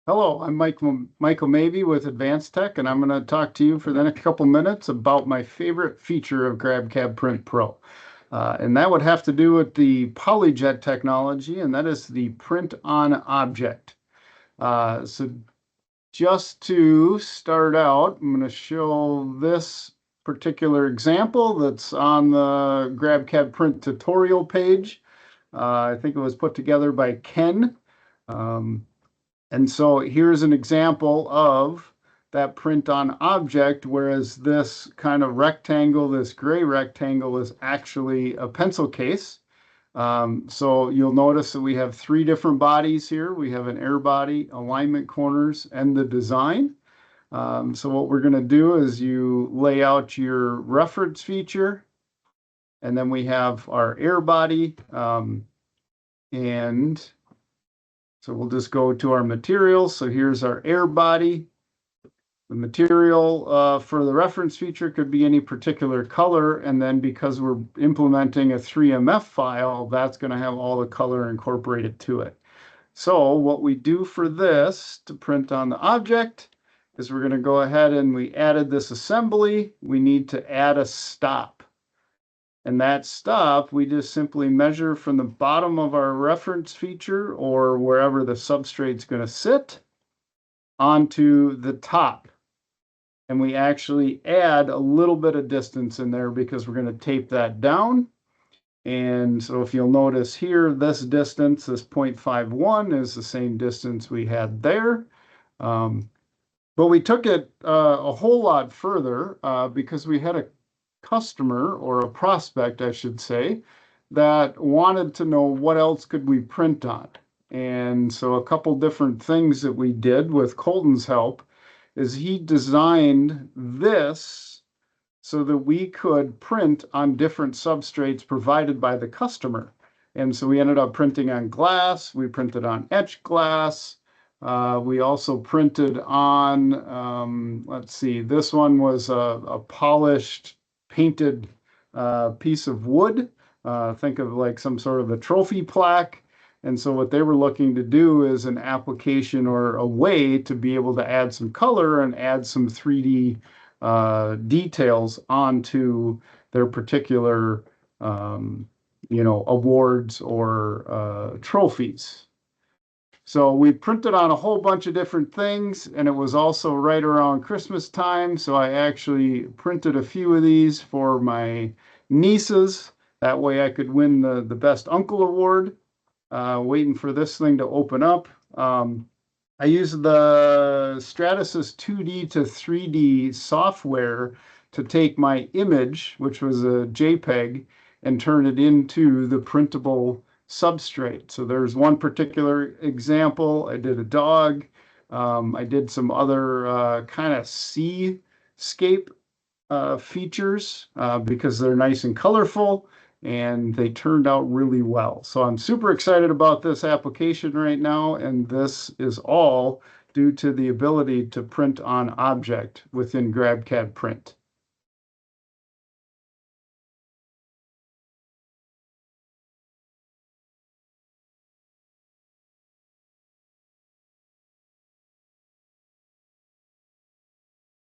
Hello, I'm Michael Mabie with Advanced Tech, and I'm going to talk to you for the next couple minutes about my favorite feature of GrabCAD Print Pro. And that would have to do with the PolyJet technology, and that is the print on object. So just to start out, I'm going to show this particular example that's on the GrabCAD Print tutorial page. I think it was put together by Ken. And so here's an example of that print on object, whereas this kind of rectangle, this gray rectangle, is actually a pencil case. So you'll notice that we have three different bodies here. We have an air body, alignment corners, and the design. So what we're going to do is you lay out your reference feature, and then we have our air body, and so we'll just go to our materials. So here's our air body. The material for the reference feature could be any particular color. And then because we're implementing a 3MF file, that's going to have all the color incorporated to it. So what we do for this to print on the object is we're going to go ahead and we added this assembly. We need to add a stop. And that stop, we just simply measure from the bottom of our reference feature or wherever the substrate's going to sit onto the top. And we actually add a little bit of distance in there because we're going to tape that down. And so if you'll notice here, this distance, this 0.51, is the same distance we had there. But we took it a whole lot further because we had a customer, or a prospect, I should say, that wanted to know what else could we print on. And so a couple different things that we did with Colton's help is he designed this so that we could print on different substrates provided by the customer. And so we ended up printing on glass, we printed on etched glass, we also printed on, let's see, this one was a polished painted piece of wood. Think of like some sort of a trophy plaque. And so what they were looking to do is an application or a way to be able to add some color and add some 3D details onto their particular, awards or trophies. So we printed on a whole bunch of different things, and it was also right around Christmas time. So I actually printed a few of these for my nieces. That way I could win the Best Uncle Award. Waiting for this thing to open up. I used the Stratasys 2D to 3D software to take my image, which was a JPEG, and turn it into the printable substrate. So there's one particular example. I did a dog. I did some other kind of seascape features because they're nice and colorful, and they turned out really well. So I'm super excited about this application right now, and this is all due to the ability to print on object within GrabCAD Print.